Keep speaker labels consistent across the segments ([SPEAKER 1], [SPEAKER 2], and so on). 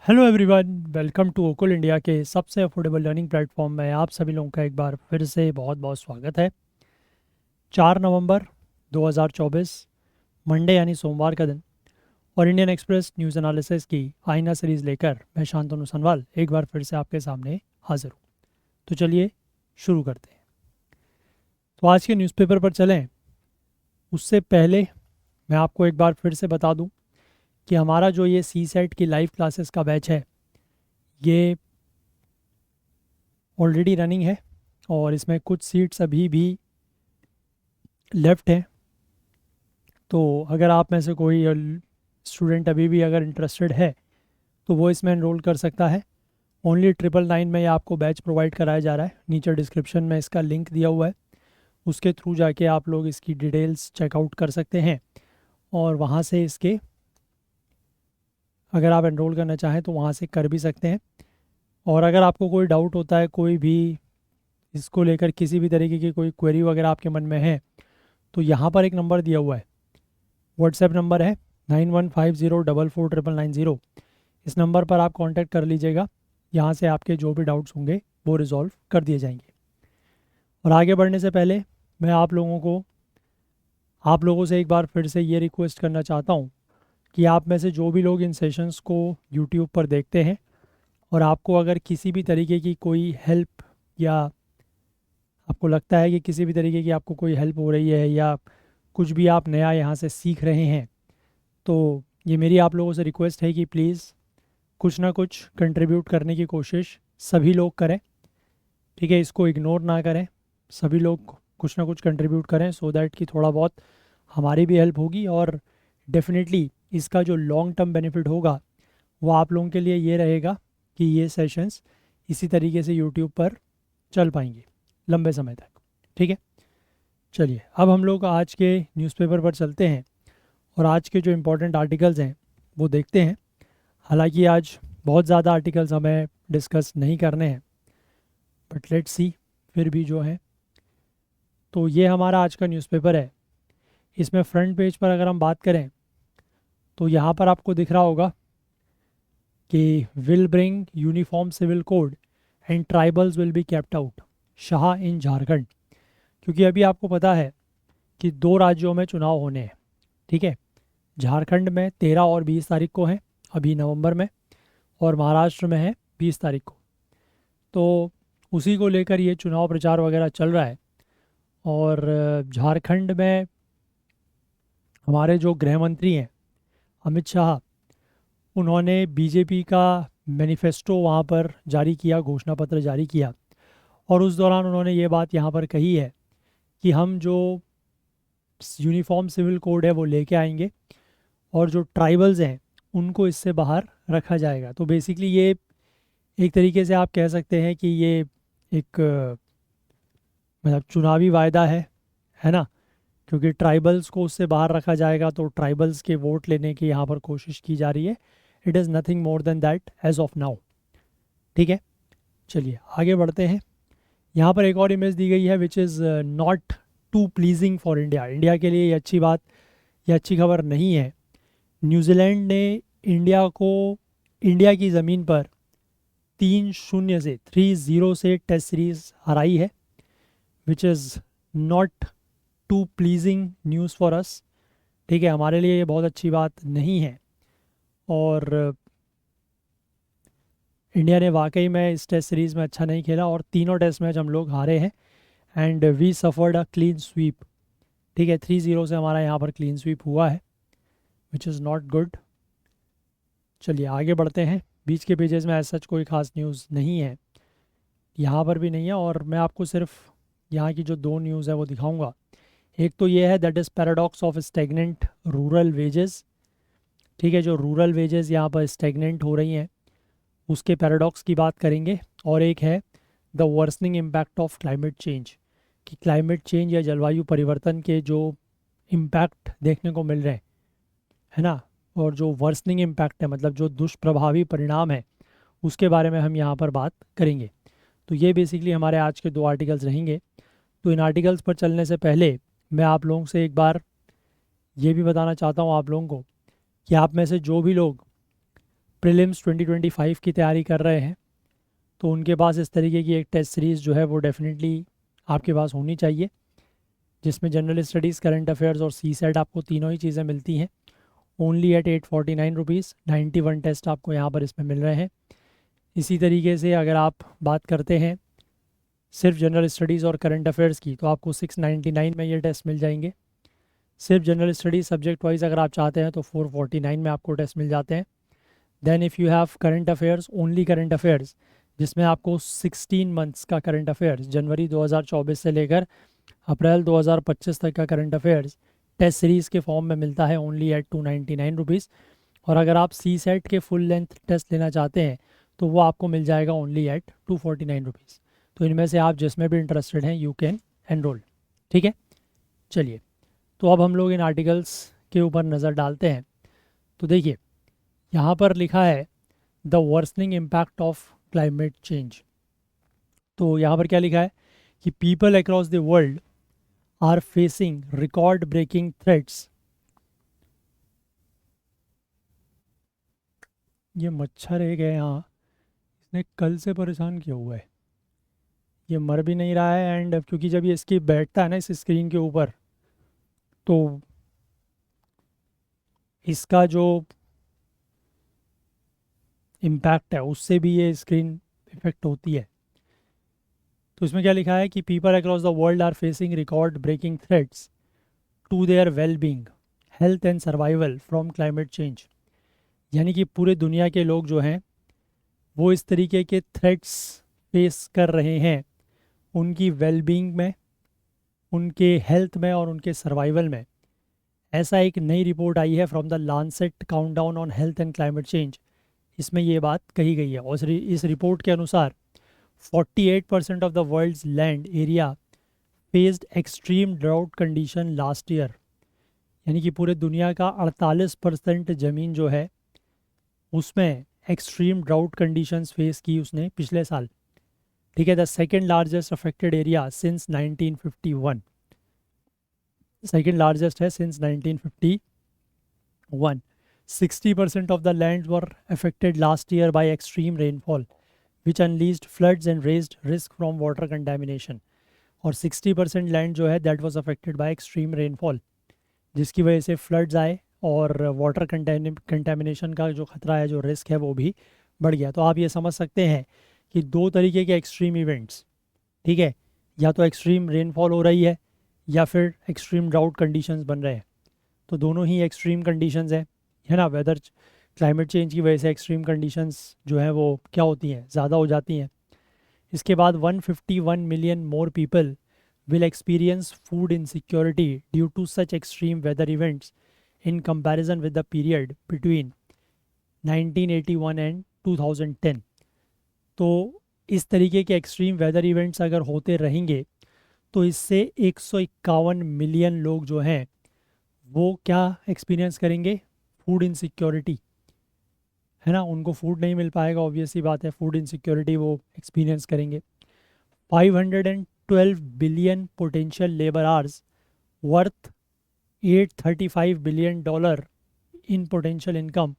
[SPEAKER 1] Hello everyone, welcome to ओकुल India के सबसे अफोर्डेबल लर्निंग प्लेटफॉर्म में आप सभी लोगों का एक बार फिर से बहुत बहुत स्वागत है। 4 नवंबर 2024 मंडे यानी सोमवार का दिन और इंडियन एक्सप्रेस न्यूज़ एनालिसिस की आईना सीरीज़ लेकर मैं शांतनु सनवाल एक बार फिर से आपके सामने हाजिर हूँ। तो चलिए शुरू करते हैं। तो आज के न्यूज़पेपर पर चलें उससे पहले मैं आपको एक बार फिर से बता दूँ कि हमारा जो ये सी सेट की लाइव क्लासेस का बैच है ये ऑलरेडी रनिंग है और इसमें कुछ सीट्स अभी भी लेफ्ट हैं। तो अगर आप में से कोई स्टूडेंट अभी भी अगर इंटरेस्टेड है तो वो इसमें एनरोल कर सकता है। ओनली 999 में ये आपको बैच प्रोवाइड कराया जा रहा है। नीचे डिस्क्रिप्शन में इसका लिंक दिया हुआ है, उसके थ्रू जाके आप लोग इसकी डिटेल्स चेकआउट कर सकते हैं और वहाँ से इसके अगर आप एनरोल करना चाहें तो वहाँ से कर भी सकते हैं। और अगर आपको कोई डाउट होता है, कोई भी इसको लेकर किसी भी तरीके की कोई क्वेरी वगैरह आपके मन में है, तो यहाँ पर एक नंबर दिया हुआ है, व्हाट्सएप नंबर है 9150449990। इस नंबर पर आप कांटेक्ट कर लीजिएगा। यहाँ से आपके जो भी डाउट्स होंगे वो रिजॉल्व कर दिए जाएंगे। और आगे बढ़ने से पहले मैं आप लोगों से एक बार फिर से ये रिक्वेस्ट करना चाहता हूँ कि आप में से जो भी लोग इन सेशंस को यूट्यूब पर देखते हैं और आपको अगर किसी भी तरीके की कोई हेल्प या आपको लगता है कि किसी भी तरीके की आपको कोई हेल्प हो रही है या कुछ भी आप नया यहाँ से सीख रहे हैं, तो ये मेरी आप लोगों से रिक्वेस्ट है कि प्लीज़ कुछ ना कुछ कंट्रीब्यूट करने की कोशिश सभी लोग करें। ठीक है, इसको इग्नोर ना करें, सभी लोग कुछ ना कुछ कंट्रीब्यूट करें सो दैट कि थोड़ा बहुत हमारी भी हेल्प होगी। और डेफिनेटली इसका जो लॉन्ग टर्म बेनिफिट होगा वो आप लोगों के लिए ये रहेगा कि ये सेशंस इसी तरीके से यूट्यूब पर चल पाएंगे लंबे समय तक। ठीक है, चलिए अब हम लोग आज के न्यूज़पेपर पर चलते हैं और आज के जो इम्पोर्टेंट आर्टिकल्स हैं वो देखते हैं। हालांकि आज बहुत ज़्यादा आर्टिकल्स हमें डिस्कस नहीं करने हैं, बट लेट्स सी फिर भी जो है। तो ये हमारा आज का न्यूज़पेपर है। इसमें फ्रंट पेज पर अगर हम बात करें तो यहाँ पर आपको दिख रहा होगा कि will bring uniform civil code and tribals will be kept out, Shah in Jharkhand. क्योंकि अभी आपको पता है कि दो राज्यों में चुनाव होने हैं। ठीक है, झारखंड में 13 और 20 तारीख को है अभी नवंबर में, और महाराष्ट्र में है 20 तारीख को। तो उसी को लेकर ये चुनाव प्रचार वगैरह चल रहा है। और झारखंड में हमारे जो गृह मंत्री हैं अमित शाह, उन्होंने बीजेपी का मैनिफेस्टो वहाँ पर जारी किया, घोषणा पत्र जारी किया। और उस दौरान उन्होंने ये बात यहाँ पर कही है कि हम जो यूनिफॉर्म सिविल कोड है वो लेके आएंगे और जो ट्राइबल्स हैं उनको इससे बाहर रखा जाएगा। तो बेसिकली ये एक तरीके से आप कह सकते हैं कि ये एक मतलब चुनावी वायदा है ना। क्योंकि ट्राइबल्स को उससे बाहर रखा जाएगा तो ट्राइबल्स के वोट लेने की यहाँ पर कोशिश की जा रही है। It is nothing more than that as of now. ठीक है, चलिए आगे बढ़ते हैं। यहाँ पर एक और इमेज दी गई है which is not too pleasing for India. India के लिए ये अच्छी बात या अच्छी खबर नहीं है। न्यूजीलैंड ने इंडिया की ज़मीन पर 3-0 से टेस्ट सीरीज़ हराई है, which is not too pleasing news for us. ठीक है, हमारे लिए ये बहुत अच्छी बात नहीं है। और इंडिया ने वाकई में इस टेस्ट सीरीज़ में अच्छा नहीं खेला और तीनों टेस्ट मैच हम लोग हारे हैं and we suffered a clean sweep. ठीक है, 3-0 से हमारा यहाँ पर क्लीन स्वीप हुआ है, विच इज़ नॉट गुड। चलिए आगे बढ़ते हैं। बीच के पेजेस में ऐसा सच कोई ख़ास न्यूज़ नहीं है, यहाँ पर भी नहीं है। और मैं आपको सिर्फ यहाँ की जो दो न्यूज़ है वो दिखाऊंगा। एक तो ये है that is paradox of stagnant rural wages. ठीक है, जो रूरल वेजेस यहाँ पर स्टेगनेंट हो रही हैं उसके पैराडॉक्स की बात करेंगे। और एक है the worsening impact of climate change, कि क्लाइमेट चेंज या जलवायु परिवर्तन के जो इम्पैक्ट देखने को मिल रहे हैं, है ना, और जो वर्सनिंग इम्पैक्ट है मतलब जो दुष्प्रभावी परिणाम है उसके बारे में हम यहाँ पर बात करेंगे। तो ये बेसिकली हमारे आज के दो आर्टिकल्स रहेंगे। तो इन आर्टिकल्स पर चलने से पहले मैं आप लोगों से एक बार ये भी बताना चाहता हूँ आप लोगों को कि आप में से जो भी लोग प्रीलिम्स 2025 की तैयारी कर रहे हैं तो उनके पास इस तरीके की एक टेस्ट सीरीज़ जो है वो डेफिनेटली आपके पास होनी चाहिए, जिसमें जनरल स्टडीज़, करंट अफेयर्स और सी सेट आपको तीनों ही चीज़ें मिलती हैं ओनली एट 849 रुपीज़। 91 टेस्ट आपको यहाँ पर इसमें मिल रहे हैं। इसी तरीके से अगर आप बात करते हैं सिर्फ जनरल स्टडीज़ और करंट अफेयर्स की तो आपको 699 में ये टेस्ट मिल जाएंगे। सिर्फ जनरल स्टडीज़ सब्जेक्ट वाइज अगर आप चाहते हैं तो 449 में आपको टेस्ट मिल जाते हैं। Then if you have current affairs, only current affairs, जिसमें आपको 16 मंथ्स का करंट अफेयर्स जनवरी 2024 से लेकर अप्रैल 2025 तक का करंट अफेयर्स टेस्ट सीरीज़ के फॉर्म में मिलता है ओनली एट 299 रुपीज़। और अगर आप सी सेट के फुल लेंथ टेस्ट लेना चाहते हैं तो वो आपको मिल जाएगा ओनली एट 249 रुपीज़। तो इनमें से आप जिसमें भी इंटरेस्टेड हैं यू कैन एनरोल। ठीक है, चलिए तो अब हम लोग इन आर्टिकल्स के ऊपर नज़र डालते हैं। तो देखिए यहाँ पर लिखा है the worsening impact of climate change. तो यहाँ पर क्या लिखा है कि people across the world are facing record breaking threats. ये मच्छर एक है यहाँ, इसने कल से परेशान किया हुआ है, ये मर भी नहीं रहा है। एंड क्योंकि जब ये इसकी बैठता है ना इस स्क्रीन के ऊपर तो इसका जो इम्पैक्ट है उससे भी ये स्क्रीन इफेक्ट होती है। तो इसमें क्या लिखा है कि people across the world are facing record breaking threats to their well being, health and survival from climate change. यानी कि पूरे दुनिया के लोग जो हैं वो इस तरीके के थ्रेट्स फेस कर रहे हैं उनकी वेल बींग में, उनके हेल्थ में और उनके सर्वाइवल में। ऐसा एक नई रिपोर्ट आई है from the Lancet countdown on health and climate change, इसमें ये बात कही गई है। और इस रिपोर्ट के अनुसार 48% of the world's land area faced extreme drought condition last year. यानी कि पूरे दुनिया का 48% ज़मीन जो है उसमें एक्सट्रीम ड्राउट कंडीशंस फेस की उसने पिछले साल। ठीक है, the second largest affected area since 1951, second largest है since 1951। 60% of the lands were affected last year by extreme rainfall, which unleashed floods and raised risk from water contamination. और 60% land जो है that was affected by extreme rainfall, जिसकी वजह से floods आए और water contamination का जो खतरा है, जो रिस्क है वो भी बढ़ गया। तो आप ये समझ सकते हैं कि दो तरीके के एक्सट्रीम इवेंट्स, ठीक है, या तो एक्सट्रीम रेनफॉल हो रही है या फिर एक्सट्रीम ड्राउट कंडीशंस बन रहे हैं। तो दोनों ही एक्सट्रीम कंडीशंस है ना। वेदर क्लाइमेट चेंज की वजह से एक्सट्रीम कंडीशंस जो है वो क्या होती हैं, ज़्यादा हो जाती हैं। इसके बाद 151 million more people will experience food insecurity due to such extreme weather events in comparison with the period between 1981 and 2010। तो इस तरीके के एक्सट्रीम वेदर इवेंट्स अगर होते रहेंगे तो इससे 151 मिलियन लोग जो हैं वो क्या एक्सपीरियंस करेंगे, फूड इनसिक्योरिटी, है ना। उनको फूड नहीं मिल पाएगा, ऑब्वियस सी बात है, फूड इनसिक्योरिटी वो एक्सपीरियंस करेंगे। 512 billion potential labour hours worth $835 billion in potential income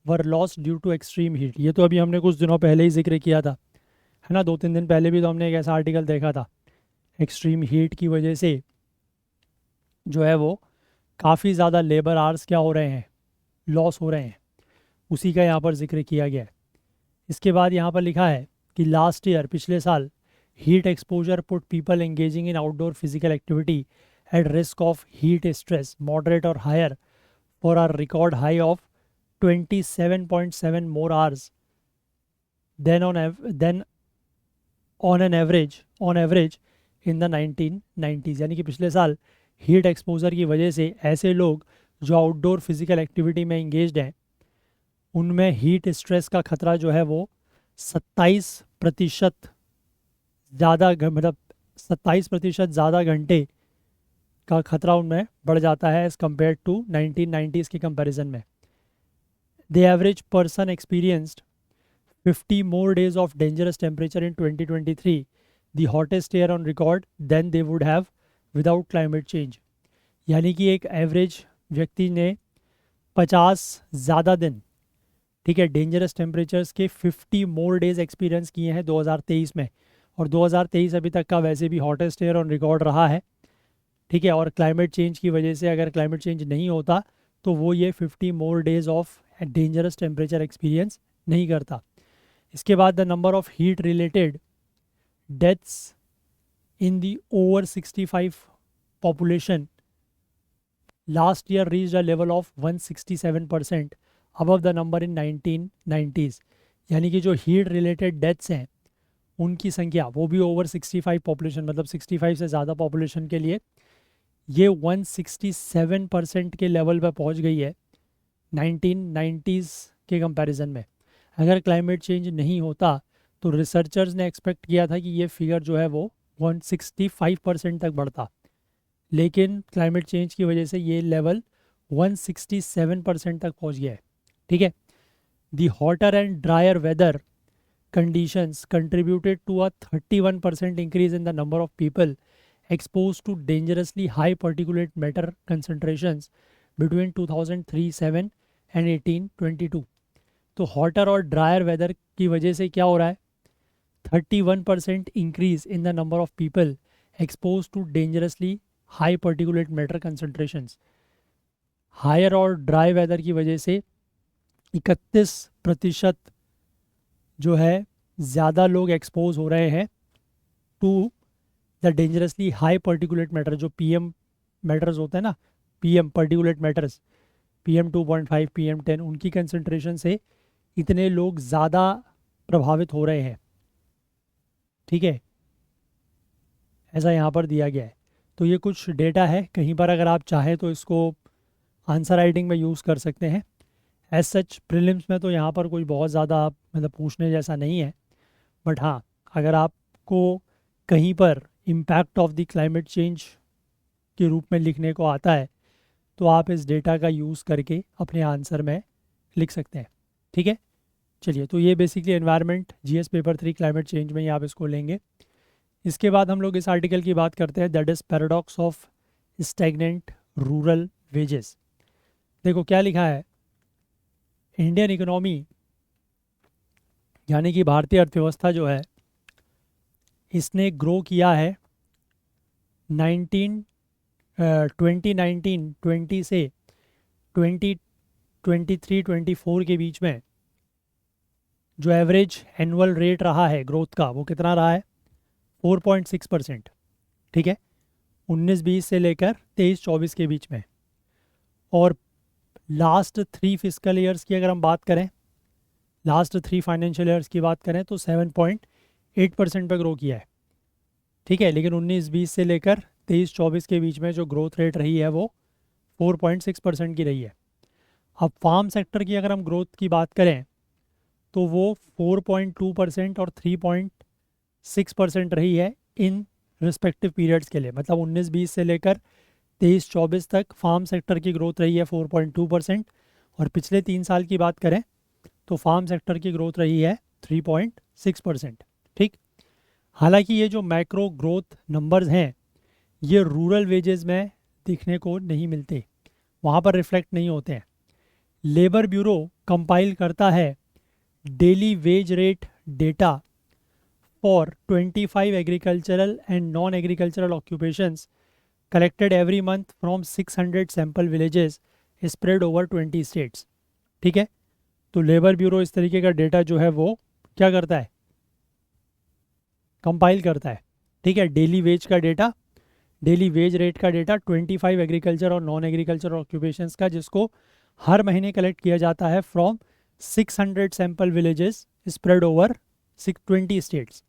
[SPEAKER 1] were lost due to extreme heat. ये तो अभी हमने कुछ दिनों पहले ही जिक्र किया था, है ना। 2-3 दिन पहले भी तो हमने एक ऐसा आर्टिकल देखा था, एक्सट्रीम हीट की वजह से जो है वो काफ़ी ज़्यादा लेबर आवर्स क्या हो रहे हैं, लॉस हो रहे हैं, उसी का यहाँ पर जिक्र किया गया है। इसके बाद यहाँ पर लिखा है कि लास्ट ईयर, पिछले साल, heat exposure put people engaging in outdoor physical activity at risk of heat stress moderate और higher for are record high of 27.7 more hours than on average in the 1990s। यानी कि पिछले साल heat exposure की वजह से ऐसे लोग जो आउटडोर फिजिकल एक्टिविटी में इंगेज्ड हैं उनमें हीट स्ट्रेस का खतरा जो है वो 27% ज़्यादा, मतलब 27% ज़्यादा घंटे का खतरा उनमें बढ़ जाता है एज़ कम्पेयर टू 1990s के कंपैरिजन में। The average person experienced 50 more days of dangerous temperature in 2023, the hottest year on record than they would have without climate change। यानी कि एक एवरेज व्यक्ति ने 50 ज़्यादा दिन ठीक है, डेंजरस टेम्परेचर्स के 50 मोर डेज एक्सपीरियंस किए हैं 2023 में, और 2023 अभी तक का वैसे भी हॉटेस्ट ईयर ऑन रिकॉर्ड रहा है। ठीक है, और क्लाइमेट चेंज की वजह से अगर क्लाइमेट चेंज नहीं होता तो वो ये 50 more days of dangerous temperature experience नहीं करता। इसके बाद the number of heat related deaths in the over 65 population last year reached a level of 167% above the number in 1990s। यानी कि जो हीट रिलेटेड डेथ्स हैं उनकी संख्या वो भी ओवर 65 पॉपुलेशन, मतलब 65 से ज़्यादा पॉपुलेशन के लिए ये 167% के लेवल पर पहुंच गई है 1990s के कंपैरिजन में। अगर क्लाइमेट चेंज नहीं होता तो रिसर्चर्स ने एक्सपेक्ट किया था कि ये फिगर जो है वो 165% तक बढ़ता, लेकिन क्लाइमेट चेंज की वजह से ये लेवल 167% तक पहुंच गया है। ठीक है, the hotter and dryer weather conditions contributed to a 31% increase in the number of people exposed to dangerously high particulate matter concentrations between 2003-7 and 1822। तो हॉटर और ड्रायर वेदर की वजह से क्या हो रहा है, 31% increase in the number of people expose to dangerously high particulate matter concentrations. Higher और ड्राई वेदर की वजह से 31% जो है ज़्यादा लोग एक्सपोज हो रहे हैं to the dangerously high particulate matter, जो पीएम मैटर्स होते हैं ना, PM particulate matters, PM 2.5 PM 10, उनकी कंसंट्रेशन से इतने लोग ज़्यादा प्रभावित हो रहे हैं। ठीक है, ऐसा यहाँ पर दिया गया है। तो ये कुछ डेटा है, कहीं पर अगर आप चाहें तो इसको आंसर राइटिंग में यूज़ कर सकते हैं। एज सच प्रीलिम्स में तो यहाँ पर कोई बहुत ज़्यादा मतलब पूछने जैसा नहीं है, बट हाँ अगर आपको कहीं पर impact of the climate change के रूप में लिखने को आता है तो आप इस डेटा का यूज़ करके अपने आंसर में लिख सकते हैं। ठीक है, चलिए, तो ये basically environment GS paper 3 climate change में ही आप इसको लेंगे। इसके बाद हम लोग इस आर्टिकल की बात करते हैं, that is paradox of stagnant rural wages. देखो क्या लिखा है, इंडियन इकोनॉमी यानी कि भारतीय अर्थव्यवस्था जो है इसने ग्रो किया है 2019-20 से 2023-24 के बीच में जो एवरेज एनुअल रेट रहा है ग्रोथ का वो कितना रहा है, 4.6%। ठीक है, 19-20 से लेकर 23-24 के बीच में। और लास्ट 3 फिजिकल ईयर्स की अगर हम बात करें, लास्ट 3 फाइनेंशियल ईयर्स की बात करें तो 7.8% पर ग्रो किया है। ठीक है, लेकिन 19-20 से लेकर 23-24 के बीच में जो ग्रोथ रेट रही है वो 4.6% की रही है। अब फार्म सेक्टर की अगर हम ग्रोथ की बात करें तो वो 4.2% और 3.6% रही है इन रिस्पेक्टिव पीरियड्स के लिए। मतलब 19-20 से लेकर 23-24 तक फार्म सेक्टर की ग्रोथ रही है 4.2%, और पिछले 3 साल की बात करें तो फार्म सेक्टर की ग्रोथ रही है 3.6%। ठीक, हालांकि ये जो मैक्रो ग्रोथ नंबर्स हैं ये रूरल वेजेस में दिखने को नहीं मिलते, वहाँ पर रिफ्लेक्ट नहीं होते हैं। लेबर ब्यूरो कंपाइल करता है daily wage rate data for 25 agricultural and non agricultural occupations collected every month from 600 sample villages spread over 20 states. ठीक है, तो लेबर ब्यूरो इस तरीके का डेटा जो है वो क्या करता है, कंपाइल करता है। ठीक है, डेली वेज का डेटा, डेली वेज रेट का डेटा 25 एग्रीकल्चर और नॉन एग्रीकल्चर ऑक्यूपेशंस का, जिसको हर महीने कलेक्ट किया जाता है from 600 sample villages spread over 20 states.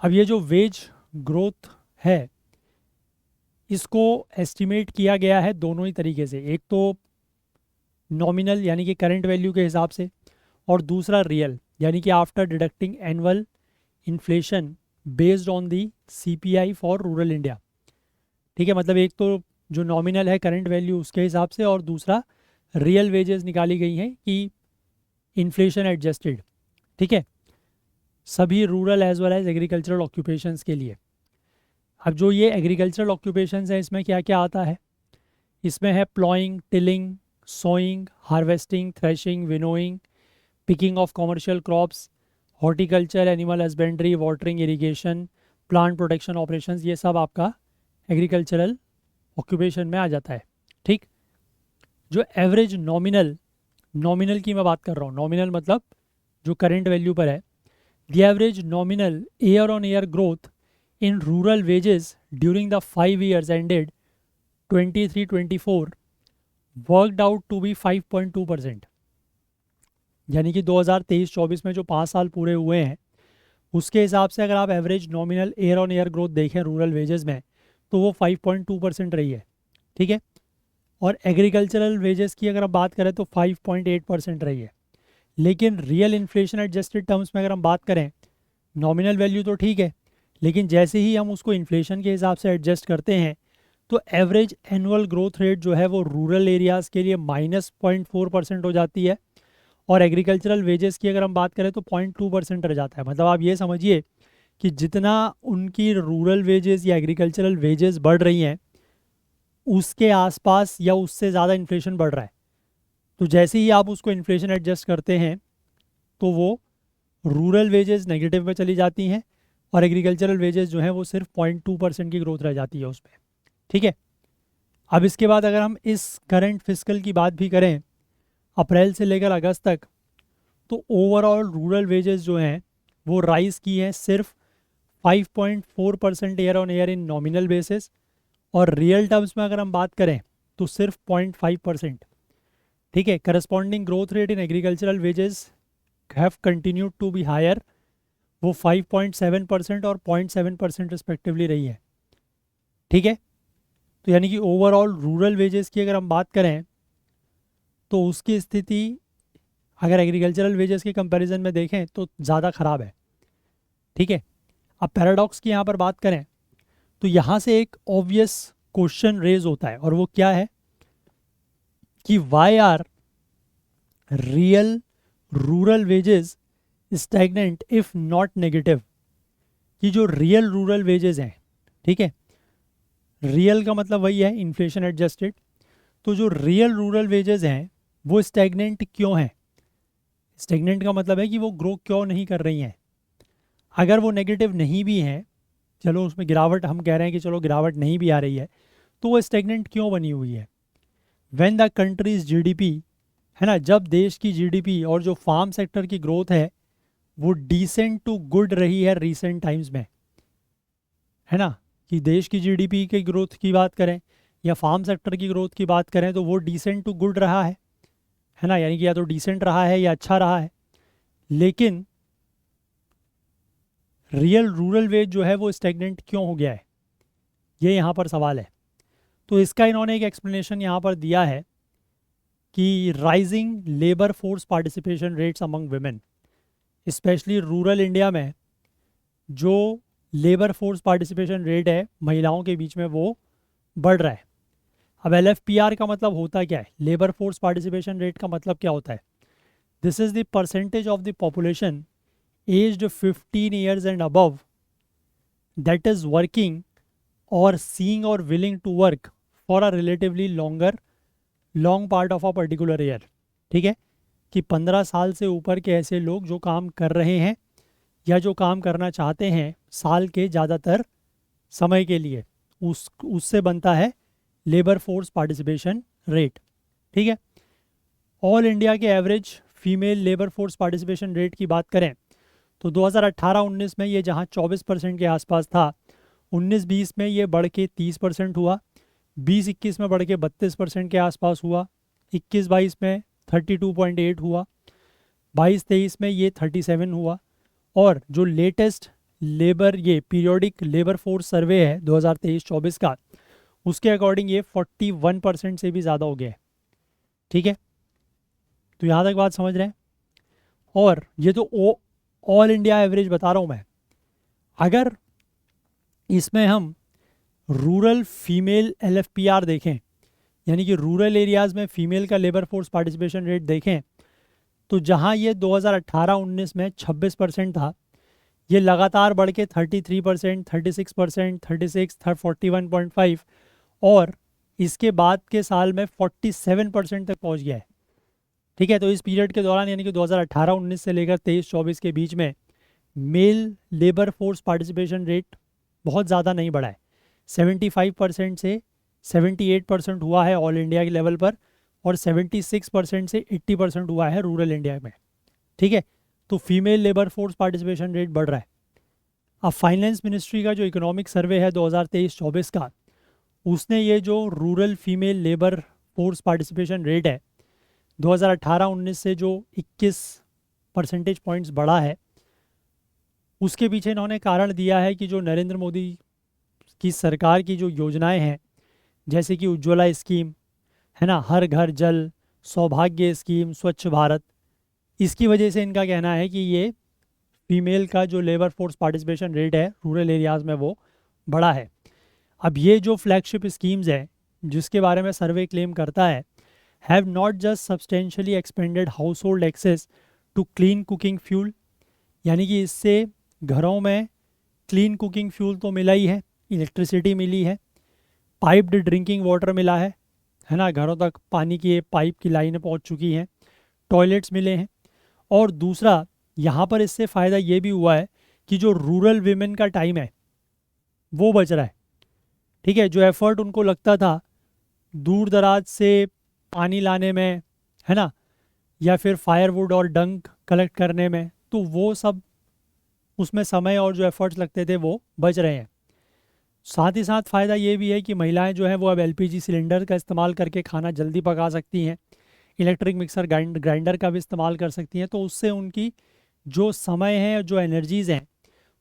[SPEAKER 1] अब ये जो वेज ग्रोथ है इसको एस्टिमेट किया गया है दोनों ही तरीके से, एक तो नॉमिनल यानी कि करंट वैल्यू के हिसाब से, और दूसरा रियल यानी कि after deducting annual inflation based on the CPI for rural India. ठीक है, मतलब एक तो जो नॉमिनल है करंट वैल्यू उसके हिसाब से, और दूसरा रियल वेजेस निकाली गई हैं कि इन्फ्लेशन एडजस्टेड। ठीक है, सभी rural as well as agricultural occupations के लिए। अब जो ये एग्रीकल्चरल ऑक्यूपेशंस है इसमें क्या क्या आता है, इसमें है ploughing, tilling, sowing, harvesting, threshing, winnowing, picking of commercial crops, horticulture, animal husbandry, watering, irrigation, plant protection operations, ये सब आपका एग्रीकल्चरल ऑक्यूपेशन में आ जाता है। ठीक, जो एवरेज नॉमिनल की मैं बात कर रहा हूँ, नॉमिनल मतलब जो करेंट वैल्यू पर है, the average nominal year on year growth in rural wages during the 5 years ended 23-24 worked out to be 5.2%। यानी कि 2023-24 में जो 5 साल पूरे हुए हैं उसके हिसाब से अगर आप average nominal year on year growth देखें रूरल वेजेस में तो वो 5.2% रही है। ठीक है, और एग्रीकल्चरल वेजेस की अगर हम बात करें तो 5.8% रही है। लेकिन रियल इन्फ्लेशन एडजस्टेड टर्म्स में अगर हम बात करें, नॉमिनल वैल्यू तो ठीक है, लेकिन जैसे ही हम उसको इन्फ्लेशन के हिसाब से एडजस्ट करते हैं तो एवरेज एनुअल ग्रोथ रेट जो है वो रूरल एरियाज़ के लिए -0.4% हो जाती है, और एग्रीकल्चरल वेजेस की अगर हम बात करें तो 0.2% रह जाता है। मतलब आप ये समझिए कि जितना उनकी रूरल वेजेस या एग्रीकल्चरल वेजेस बढ़ रही हैं उसके आसपास या उससे ज़्यादा इन्फ्लेशन बढ़ रहा है। तो जैसे ही आप उसको इन्फ्लेशन एडजस्ट करते हैं तो वो रूरल वेजेस नेगेटिव में चली जाती हैं और एग्रीकल्चरल वेजेस जो हैं वो सिर्फ 0.2% की ग्रोथ रह जाती है उसमें। ठीक है, अब इसके बाद अगर हम इस करंट फिस्कल की बात भी करें अप्रैल से लेकर अगस्त तक, तो ओवरऑल रूरल वेजेस जो हैं वो राइज़ की हैं सिर्फ 5.4% year on year in nominal basis, और रियल टर्म्स में अगर हम बात करें तो सिर्फ 0.5%। ठीक है, corresponding growth rate in agricultural wages have continued to be higher, वो 5.7% और 0.7% रिस्पेक्टिवली रही है। ठीक है, तो यानी कि ओवरऑल रूरल वेजेस की अगर हम बात करें तो उसकी स्थिति अगर एग्रीकल्चरल वेजेस के कंपैरिजन में देखें तो ज़्यादा ख़राब है। ठीक है, अब पैराडॉक्स की यहाँ पर बात करें तो यहाँ से एक ऑब्वियस क्वेश्चन रेज होता है, और वो क्या है कि why are real rural wages stagnant if not negative. कि जो रियल रूरल वेजेस हैं, ठीक है, रियल का मतलब वही है इन्फ्लेशन एडजस्टेड, तो जो रियल रूरल वेजेस हैं वो स्टैग्नेंट क्यों हैं? स्टैग्नेंट का मतलब है कि वो ग्रो क्यों नहीं कर रही हैं। अगर वो नेगेटिव नहीं भी हैं, चलो उसमें गिरावट हम कह रहे हैं कि चलो गिरावट नहीं भी आ रही है, तो वो स्टैग्नेंट क्यों बनी हुई है? व्हेन द कंट्रीज जीडीपी, है ना, जब देश की जीडीपी और जो फार्म सेक्टर की ग्रोथ है वो डिसेंट टू गुड रही है रिसेंट टाइम्स में, है ना, कि देश की जीडीपी की ग्रोथ की बात करें या फार्म सेक्टर की ग्रोथ की बात करें तो वो डिसेंट टू गुड रहा है ना, यानी कि या तो डिसेंट रहा है या अच्छा रहा है। लेकिन रियल रूरल वेज जो है वो स्टैग्नेंट क्यों हो गया है, ये यहाँ पर सवाल है। तो इसका इन्होंने एक एक्सप्लेनेशन यहाँ पर दिया है कि rising labour force participation rates among women, specially rural India में जो लेबर फोर्स पार्टिसिपेशन रेट है महिलाओं के बीच में वो बढ़ रहा है। अब LFPR का मतलब होता क्या है? लेबर फोर्स पार्टिसिपेशन रेट का मतलब क्या होता है? This is the percentage of the population aged 15 years and above that is working और सीइंग और willing to work for a relatively long part of a particular year. ठीक है, कि 15 साल से ऊपर के ऐसे लोग जो काम कर रहे हैं या जो काम करना चाहते हैं साल के ज़्यादातर समय के लिए, उससे बनता है लेबर फोर्स पार्टिसिपेशन रेट। ठीक है, ऑल इंडिया के average female labour force participation rate की बात करें तो 2018-19 में ये जहां 24% के आसपास था, 19-20 में ये बढ़ के 30% हुआ, 20-21 में बढ़ के 32% के आसपास हुआ, 21-22 में 32.8 हुआ, 22-23 में ये 37 हुआ, और जो लेटेस्ट लेबर ये पीरियोडिक लेबर फोर्स सर्वे है 2023-24 का, उसके अकॉर्डिंग ये 41% से भी ज़्यादा हो गया है। ठीक है, तो यहाँ तक बात समझ रहे हैं। और ये तो ऑल इंडिया एवरेज बता रहा हूँ मैं। अगर इसमें हम रूरल फीमेल LFPR देखें, यानी कि रूरल एरियाज़ में फीमेल का लेबर फोर्स पार्टिसिपेशन रेट देखें, तो जहाँ ये 2018-19 में 26% था, ये लगातार बढ़ के 33%, 36%, 36, 41.5, और इसके बाद के साल में 47% तक पहुंच गया है। ठीक है, तो इस पीरियड के दौरान यानी कि 2018-19 से लेकर 23-24 के बीच में male labour force participation rate बहुत ज़्यादा नहीं बढ़ा है। 75% से 78% हुआ है ऑल इंडिया के लेवल पर, और 76% से 80% हुआ है रूरल इंडिया में। ठीक है, तो female labour force participation rate बढ़ रहा है। अब फाइनेंस मिनिस्ट्री का जो इकोनॉमिक सर्वे है 2023-24 का, उसने ये जो rural female labour force participation rate है 2018-19 से जो 21 परसेंटेज पॉइंट्स बढ़ा है, उसके पीछे इन्होंने कारण दिया है कि जो नरेंद्र मोदी की सरकार की जो योजनाएं हैं, जैसे कि उज्ज्वला स्कीम है ना, हर घर जल, सौभाग्य स्कीम, स्वच्छ भारत, इसकी वजह से इनका कहना है कि ये फीमेल का जो लेबर फोर्स पार्टिसिपेशन रेट है रूरल एरियाज़ में वो बढ़ा है। अब ये जो फ्लैगशिप स्कीम्स है जिसके बारे में सर्वे क्लेम करता है, have not just substantially expanded household access to clean cooking fuel, यानी कि इससे घरों में क्लीन कुकिंग फ्यूल तो मिला ही है, इलेक्ट्रिसिटी मिली है, पाइप्ड ड्रिंकिंग वाटर मिला है ना, घरों तक पानी की पाइप की लाइनें पहुंच चुकी हैं, टॉयलेट्स मिले हैं, और दूसरा यहाँ पर इससे फ़ायदा ये भी हुआ है कि जो रूरल वीमेन का टाइम है वो बच रहा है। ठीक है, जो एफर्ट उनको लगता था दूर दराज से पानी लाने में, है ना, या फिर फायरवुड और डंक कलेक्ट करने में, तो वो सब उसमें समय और जो एफर्ट्स लगते थे वो बच रहे हैं। साथ ही साथ फ़ायदा ये भी है कि महिलाएं जो हैं वो अब एलपीजी सिलेंडर का इस्तेमाल करके खाना जल्दी पका सकती हैं, इलेक्ट्रिक मिक्सर ग्राइंडर का भी इस्तेमाल कर सकती हैं, तो उससे उनकी जो समय है, जो एनर्जीज़ हैं,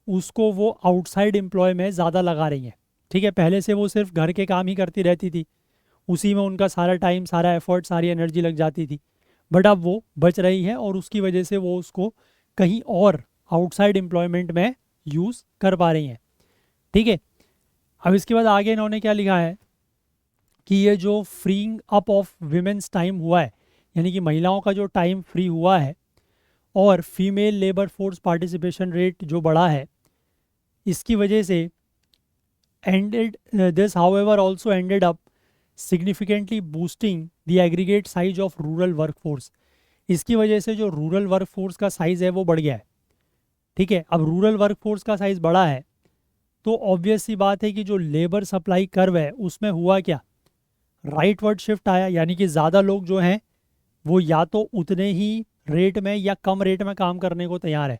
[SPEAKER 1] उसको वो आउटसाइड एम्प्लॉय में ज़्यादा लगा रही हैं। ठीक है, पहले से वो सिर्फ घर के काम ही करती रहती थी, उसी में उनका सारा टाइम, सारा एफर्ट, सारी एनर्जी लग जाती थी, बट अब वो बच रही है और उसकी वजह से वो उसको कहीं और आउटसाइड एम्प्लॉयमेंट में यूज़ कर पा रही हैं। ठीक है, अब इसके बाद आगे इन्होंने क्या लिखा है कि ये जो freeing up of women's time हुआ है, यानी कि महिलाओं का जो टाइम फ्री हुआ है, और female labour force participation rate जो बढ़ा है, इसकी वजह से ended this however also ended up significantly boosting the aggregate size of rural workforce। इसकी वजह से जो रूरल वर्कफोर्स का साइज़ है वो बढ़ गया है। ठीक है, अब रूरल वर्कफोर्स का साइज़ बढ़ा है तो ऑब्वियस सी बात है कि जो लेबर सप्लाई कर्व है उसमें हुआ क्या, राइटवर्ड शिफ्ट आया, यानी कि ज़्यादा लोग जो हैं वो या तो उतने ही रेट में या कम रेट में काम करने को तैयार है,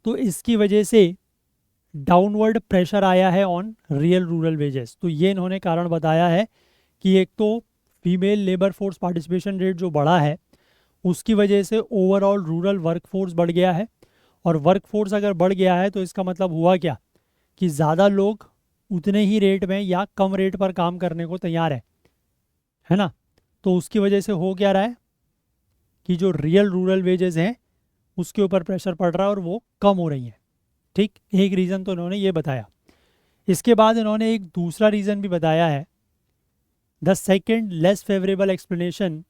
[SPEAKER 1] तो इसकी वजह से डाउनवर्ड प्रेशर आया है ऑन रियल रूरल वेजेस। तो ये इन्होंने कारण बताया है कि एक तो female labour force participation rate जो बढ़ा है उसकी वजह से ओवरऑल रूरल वर्कफोर्स बढ़ गया है, और वर्कफोर्स अगर बढ़ गया है तो इसका मतलब हुआ क्या कि ज़्यादा लोग उतने ही रेट में या कम रेट पर काम करने को तैयार है ना। तो उसकी वजह से हो क्या रहा है कि जो रियल रूरल वेजेस हैं उसके ऊपर प्रेशर पड़ रहा है और वो कम हो रही हैं। ठीक, एक रीज़न तो इन्होंने ये बताया। इसके बाद इन्होंने एक दूसरा रीज़न भी बताया है, the second less favourable explanation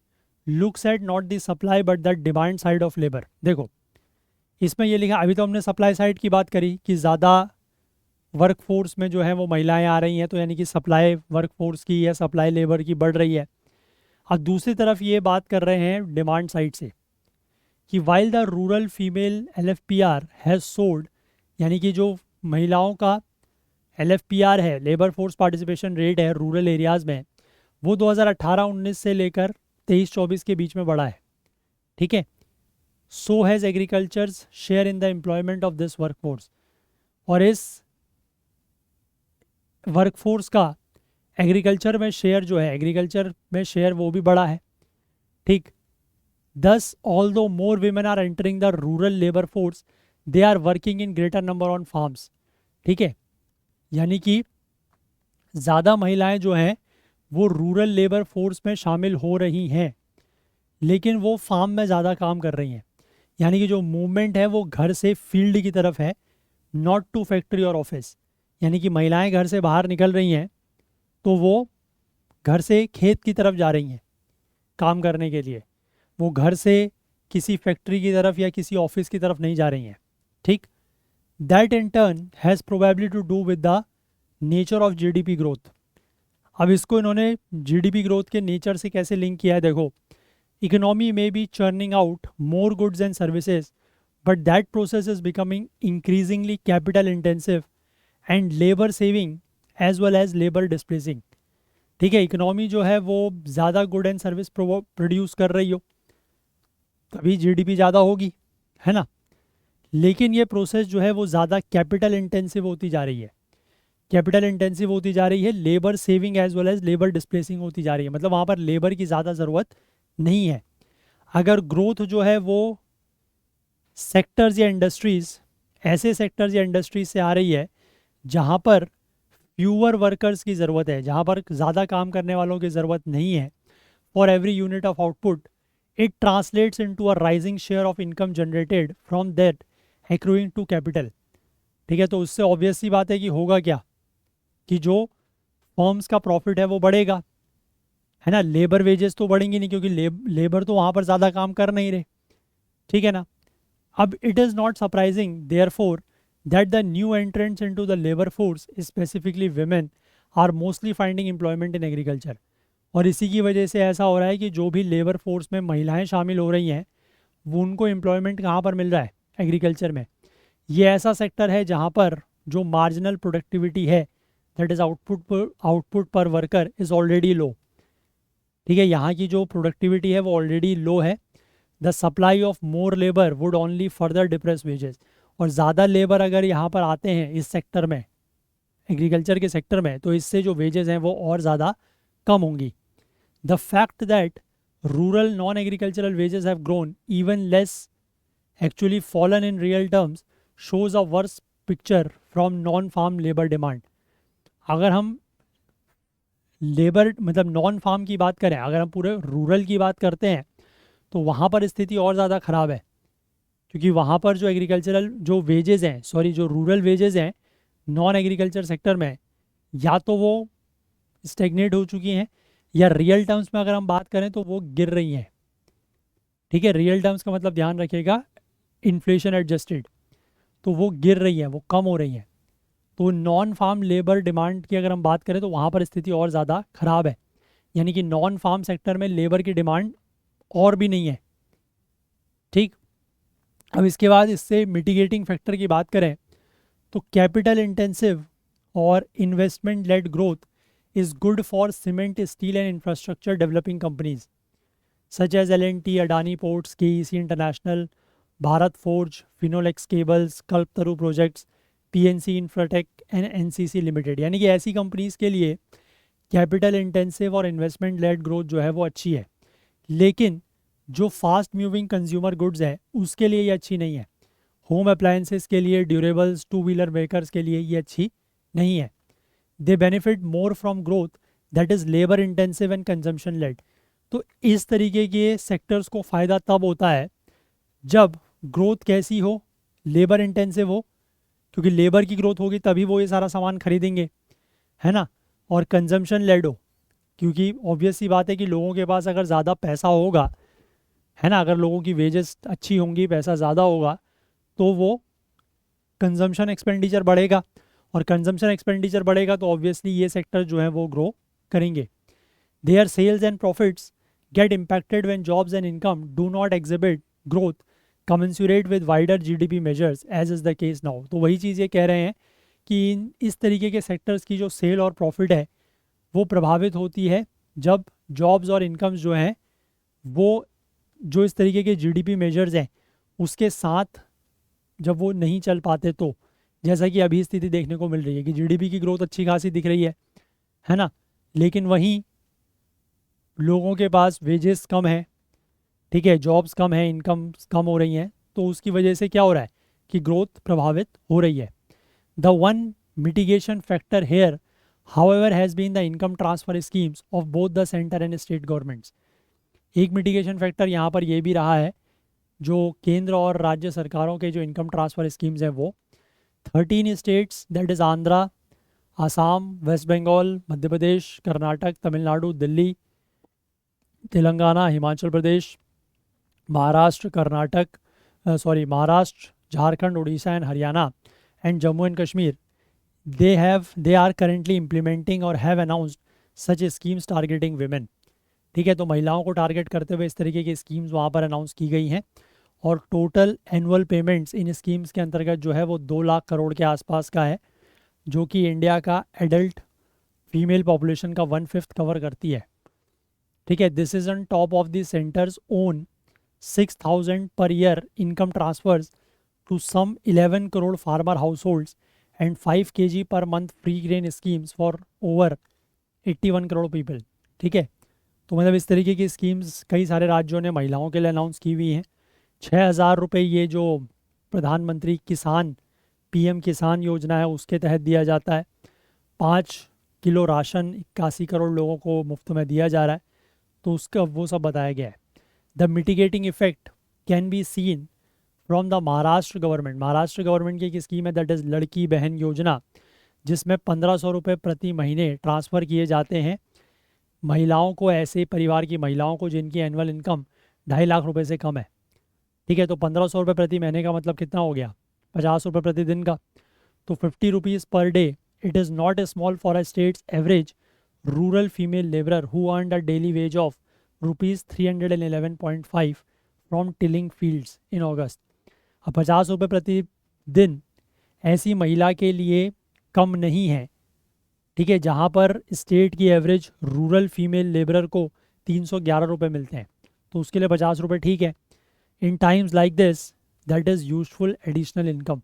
[SPEAKER 1] looks at not the supply but the demand side of labour. देखो इसमें ये लिखा, अभी तो हमने सप्लाई साइड की बात करी कि ज़्यादा वर्कफोर्स में जो है वो महिलाएं आ रही हैं, तो यानी कि सप्लाई वर्कफोर्स की या सप्लाई लेबर की बढ़ रही है। अब दूसरी तरफ ये बात कर रहे हैं डिमांड साइड से कि while the rural female LFPR has sold, यानी कि जो महिलाओं का LFPR है, लेबर फोर्स पार्टिसिपेशन रेट है रूरल एरियाज़ में, वो 2018-19 से लेकर 23-24 के बीच में बढ़ा है। ठीक है, so has agricultures share in the employment of this workforce, और इस वर्कफोर्स का एग्रीकल्चर में शेयर जो है, एग्रीकल्चर में शेयर वो भी बढ़ा है। ठीक, thus although more women are entering the rural labour force they are working in greater number on farms. ठीक है, यानी कि ज़्यादा महिलाएं जो हैं वो रूरल लेबर फोर्स में शामिल हो रही हैं, लेकिन वो फार्म में ज़्यादा काम कर रही हैं, यानी कि जो मूवमेंट है वो घर से फील्ड की तरफ है, नॉट टू फैक्ट्री और ऑफिस। यानी कि महिलाएं घर से बाहर निकल रही हैं तो वो घर से खेत की तरफ जा रही हैं काम करने के लिए, वो घर से किसी फैक्ट्री की तरफ या किसी ऑफिस की तरफ नहीं जा रही हैं। ठीक, that in turn has probably to do with the nature of GDP growth. अब इसको इन्होंने जीडीपी ग्रोथ के नेचर से कैसे लिंक किया है, देखो, इकोनॉमी में be churning out more goods and services, but that process is becoming increasingly capital intensive and labour saving as well as labour displacing. ठीक है, इकोनॉमी जो है वो ज़्यादा गुड एंड सर्विस प्रोड्यूस कर रही हो तभी जीडीपी ज़्यादा होगी, है ना। लेकिन ये प्रोसेस जो है वो ज़्यादा कैपिटल इंटेंसिव होती जा रही है, कैपिटल इंटेंसिव होती जा रही है, labour saving as well as labour displacing होती जा रही है, मतलब वहाँ पर लेबर की ज़्यादा ज़रूरत नहीं है। अगर ग्रोथ जो है वो सेक्टर्स या इंडस्ट्रीज़, ऐसे सेक्टर्स या इंडस्ट्रीज से आ रही है जहाँ पर फ्यूअर वर्कर्स की ज़रूरत है, जहाँ पर ज़्यादा काम करने वालों की ज़रूरत नहीं है, for every unit of output it translates into a rising share of income generated from that accruing to capital. ठीक है, तो उससे ऑब्वियस सी बात है कि होगा क्या, कि जो फर्म्स का प्रॉफिट है वो बढ़ेगा, है ना। लेबर वेजेस तो बढ़ेंगी नहीं क्योंकि लेबर तो वहाँ पर ज़्यादा काम कर नहीं रहे, ठीक है ना। अब it is not surprising therefore that the new entrants into the labour force specifically women are mostly finding employment in agriculture. और इसी की वजह से ऐसा हो रहा है कि जो भी लेबर फोर्स में महिलाएं शामिल हो रही हैं वो उनको एम्प्लॉयमेंट कहाँ पर मिल रहा है, एग्रीकल्चर में। ये ऐसा सेक्टर है जहाँ पर जो मार्जिनल प्रोडक्टिविटी है, दैट इज़ आउटपुट पर वर्कर इज़ ऑलरेडी लो। ठीक है, यहाँ की जो प्रोडक्टिविटी है वो ऑलरेडी लो है। The supply of more labour would only further depress wages. और ज़्यादा लेबर अगर यहाँ पर आते हैं इस सेक्टर में, एग्रीकल्चर के सेक्टर में, तो इससे जो वेजेस हैं वो और ज़्यादा कम होंगी। The fact that rural non agricultural wages have grown even less actually fallen in real terms shows a worse picture from non farm labour demand. अगर हम लेबर मतलब नॉन फार्म की बात करें, अगर हम पूरे रूरल की बात करते हैं तो वहाँ पर स्थिति और ज़्यादा ख़राब है, क्योंकि वहाँ पर जो एग्रीकल्चरल जो वेजेस हैं, सॉरी जो रूरल वेजेस हैं नॉन एग्रीकल्चर सेक्टर में, या तो वो स्टेगनेट हो चुकी हैं या रियल टर्म्स में अगर हम बात करें तो वो गिर रही हैं। ठीक है, रियल टर्म्स का मतलब ध्यान रखिएगा इन्फ्लेशन एडजस्टेड, तो वो गिर रही हैं, वो कम हो रही हैं। तो नॉन फार्म लेबर डिमांड की अगर हम बात करें तो वहाँ पर स्थिति और ज़्यादा ख़राब है, यानी कि नॉन फार्म सेक्टर में लेबर की डिमांड और भी नहीं है। ठीक, अब इसके बाद इससे मिटिगेटिंग फैक्टर की बात करें तो कैपिटल इंटेंसिव और investment led growth is good for cement, steel and infrastructure developing companies such as L&T, Adani ports, KEC international, Bharat Forge, Finolex cables, Kalpataru projects, PNC infratech and NCC limited. यानी कि ऐसी कंपनीज़ के लिए कैपिटल इंटेंसिव और इन्वेस्टमेंट लेड ग्रोथ जो है वो अच्छी है, लेकिन जो फास्ट मूविंग कंज्यूमर गुड्स है उसके लिए ये अच्छी नहीं है। होम अप्लायंसेस के लिए, ड्यूरेबल्स, टू व्हीलर मेकर्स के लिए ये अच्छी नहीं है। They benefit more from growth that is labour intensive and consumption led. तो इस तरीके के सेक्टर्स को फ़ायदा तब होता है जब ग्रोथ कैसी हो, लेबर इंटेंसिव हो, क्योंकि लेबर की ग्रोथ होगी तभी वो ये सारा सामान खरीदेंगे, है ना। और कंजम्पशन लेड हो, क्योंकि ऑब्वियस सी बात है कि लोगों के पास अगर ज़्यादा पैसा होगा, है ना, अगर लोगों की वेजेस अच्छी होंगी, पैसा ज़्यादा होगा, तो वो कंजम्पशन एक्सपेंडिचर बढ़ेगा, और कंजम्पशन एक्सपेंडिचर बढ़ेगा तो ऑब्वियसली ये सेक्टर जो है वो ग्रो करेंगे। Their sales and profits get impacted when jobs and income do not exhibit growth commensurate with wider GDP measures as is the case now। तो वही चीज़ ये कह रहे हैं कि इस तरीके के सेक्टर्स की जो सेल और प्रॉफिट है वो प्रभावित होती है जब जॉब्स और इनकम्स जो हैं वो जो इस तरीके के GDP मेजर्स हैं उसके साथ जब वो नहीं चल पाते, तो जैसा कि अभी स्थिति देखने को मिल रही है कि GDP की ग्रोथ अच्छी खासी दिख रही है ना, लेकिन वहीं लोगों के पास वेजेस कम है, ठीक है, जॉब्स कम है, इनकम कम हो रही हैं, तो उसकी वजह से क्या हो रहा है कि ग्रोथ प्रभावित हो रही है। The one mitigation factor here however has been the income transfer schemes of both the centre and state governments. एक मिटिगेशन फैक्टर यहाँ पर ये भी रहा है, जो केंद्र और राज्य सरकारों के जो इनकम ट्रांसफ़र स्कीम्स हैं वो 13 states that is Andhra, Assam, West Bengal, Madhya Pradesh, Karnataka, Tamil Nadu, Delhi, Telangana, Himachal Pradesh, Maharashtra, Maharashtra, Jharkhand, Orissa and Haryana and Jammu and Kashmir, they are currently implementing or have announced such schemes targeting women. ठीक है, तो महिलाओं को टारगेट करते हुए इस तरीके की स्कीम्स वहाँ पर अनाउंस की गई हैं। और total annual payments in schemes के अंतर्गत जो है वो 2 लाख करोड़ के आसपास का है, जो कि इंडिया का एडल्ट फीमेल पॉपुलेशन का 1/5 कवर करती है। ठीक है, this is on top of the centre's own 6,000 per year income transfers to some 11 crore farmer households and 5 kg per month free grain schemes for over 81 crore people. ठीक है, तो मतलब इस तरीके की स्कीम्स कई सारे राज्यों ने महिलाओं के लिए अनाउंस की हुई हैं। 6,000 रुपये ये जो प्रधानमंत्री किसान PM किसान योजना है उसके तहत दिया जाता है। 5 किलो राशन 81 करोड़ लोगों को मुफ्त में दिया जा रहा है, तो उसका वो सब बताया गया है। The mitigating effect can be seen from the Maharashtra government. Maharashtra government की एक स्कीम है दैट इज़ लड़की बहन योजना, जिसमें 1,500 रुपये प्रति महीने ट्रांसफ़र किए जाते हैं महिलाओं को, ऐसे परिवार की महिलाओं को जिनकी एनुअल इनकम 2.5 लाख रुपए से कम है। ठीक है, तो 1,500 रुपये प्रति महीने का मतलब कितना हो गया, 50 रुपये प्रति दिन का। तो 50 rupees per day. It is not a small for a states average rural female labourer who earn a daily wage of ₹311.5 from tilling fields in August. अब 50 रुपये प्रति दिन ऐसी महिला के लिए कम नहीं है। ठीक है, जहाँ पर स्टेट की एवरेज रूरल फीमेल लेबरर को 311 रुपये मिलते हैं, तो उसके लिए 50 रुपये ठीक है। In times like this that is useful additional income,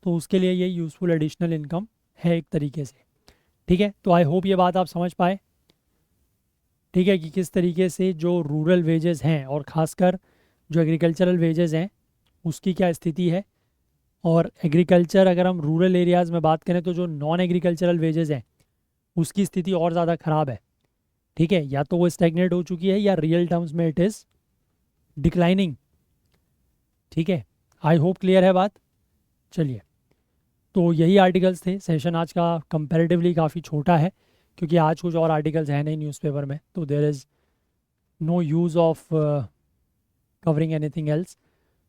[SPEAKER 1] तो उसके लिए ये यूजफुल एडिशनल इनकम है एक तरीके से। ठीक है, तो आई होप ये बात आप समझ पाए। ठीक है, कि किस तरीके से जो रूरल वेजेस हैं और ख़ासकर जो एग्रीकल्चरल वेजेस हैं उसकी क्या स्थिति है। और एग्रीकल्चर, अगर हम रूरल एरियाज़ में बात करें तो जो नॉन एग्रीकल्चरल वेजेस हैं उसकी स्थिति और ज़्यादा ख़राब है। ठीक है, या तो वो स्टैग्नेट हो चुकी है या रियल टर्म्स में इट इज़ डिक्लाइनिंग। ठीक है, आई होप क्लियर है बात। चलिए, तो यही आर्टिकल्स थे। सेशन आज का कंपैरेटिवली काफ़ी छोटा है क्योंकि आज कुछ और आर्टिकल्स हैं नहीं न्यूज़पेपर में, तो there is no use of covering anything else,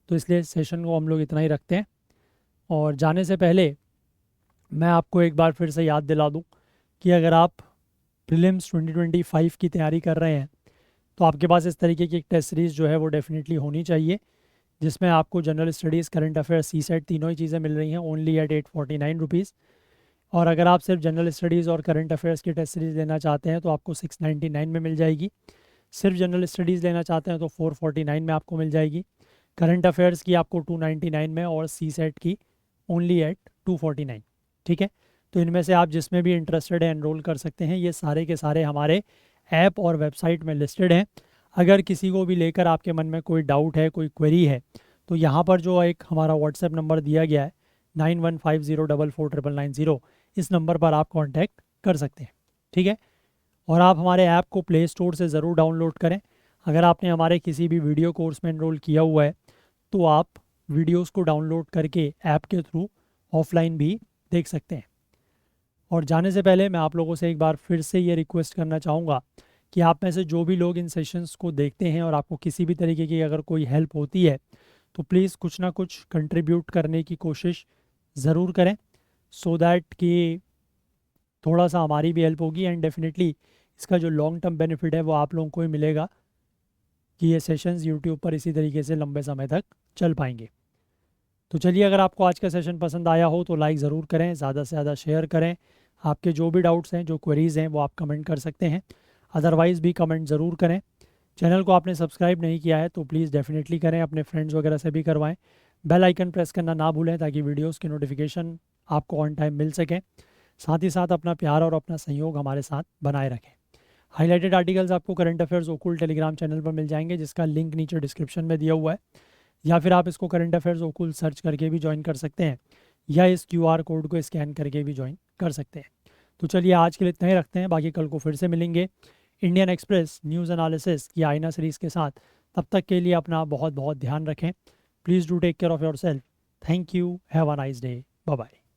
[SPEAKER 1] तो इसलिए सेशन को हम लोग इतना ही रखते हैं। और जाने से पहले मैं आपको एक बार फिर से याद दिला दूं कि अगर आप प्रीलिम्स 2025 की तैयारी कर रहे हैं तो आपके पास इस तरीके की एक टेस्ट सीरीज़ जो है वो डेफिनेटली होनी चाहिए, जिसमें आपको general studies, current affairs, CSET तीनों ही चीज़ें मिल रही हैं ओनली एट 849 रुपीज़। और अगर आप सिर्फ जनरल स्टडीज़ और करंट अफेयर्स की टेस्ट सीरीज़ लेना चाहते हैं तो आपको 699 में मिल जाएगी। सिर्फ जनरल स्टडीज़ लेना चाहते हैं तो 449 में आपको मिल जाएगी। करंट अफेयर्स की आपको 299 में, और CSET की ओनली एट 249। ठीक है, तो इनमें से आप जिसमें भी इंटरेस्टेड है एनरोल कर सकते हैं। ये सारे के सारे हमारे ऐप और वेबसाइट में लिस्टेड हैं। अगर किसी को भी लेकर आपके मन में कोई डाउट है, कोई क्वेरी है, तो यहाँ पर जो एक हमारा व्हाट्सएप नंबर दिया गया है 9150449990, इस नंबर पर आप कांटेक्ट कर सकते हैं। ठीक है, और आप हमारे ऐप को प्ले स्टोर से ज़रूर डाउनलोड करें। अगर आपने हमारे किसी भी वीडियो कोर्स में एनरोल किया हुआ है तो आप वीडियोस को डाउनलोड करके ऐप के थ्रू ऑफलाइन भी देख सकते हैं। और जाने से पहले मैं आप लोगों से एक बार फिर से ये रिक्वेस्ट करना चाहूँगा कि आप में से जो भी लोग इन सेशंस को देखते हैं और आपको किसी भी तरीके की अगर कोई हेल्प होती है तो प्लीज़ कुछ ना कुछ कंट्रीब्यूट करने की कोशिश ज़रूर करें, सो दैट कि थोड़ा सा हमारी भी हेल्प होगी एंड डेफिनेटली इसका जो लॉन्ग टर्म बेनिफिट है वो आप लोगों को ही मिलेगा कि ये सेशंस यूट्यूब पर इसी तरीके से लंबे समय तक चल पाएंगे। तो चलिए, अगर आपको आज का सेशन पसंद आया हो तो लाइक ज़रूर करें, ज़्यादा से ज़्यादा शेयर करें। आपके जो भी डाउट्स हैं, जो क्वेरीज़ हैं, वो आप कमेंट कर सकते हैं। अदरवाइज़ भी कमेंट ज़रूर करें। चैनल को आपने सब्सक्राइब नहीं किया है तो प्लीज़ डेफिनेटली करें, अपने फ्रेंड्स वगैरह से भी करवाएं। बेल आइकन प्रेस करना ना भूलें ताकि वीडियोस के नोटिफिकेशन आपको ऑन टाइम मिल सकें। साथ ही साथ अपना प्यार और अपना सहयोग हमारे साथ बनाए रखें। हाईलाइटेड आर्टिकल्स आपको करंट अफेयर्स ओकुल टेलीग्राम चैनल पर मिल जाएंगे, जिसका लिंक नीचे डिस्क्रिप्शन में दिया हुआ है, या फिर आप इसको करंट अफेयर्स ओकुल सर्च करके भी ज्वाइन कर सकते हैं, या इस QR कोड को स्कैन करके भी ज्वाइन कर सकते हैं। तो चलिए, आज के लिए इतना ही रखते हैं, बाकी कल को फिर से मिलेंगे इंडियन एक्सप्रेस न्यूज़ एनालिसिस की आईना सीरीज़ के साथ। तब तक के लिए अपना बहुत बहुत ध्यान रखें। Please do take care of yourself. Thank you, have a nice day, bye bye.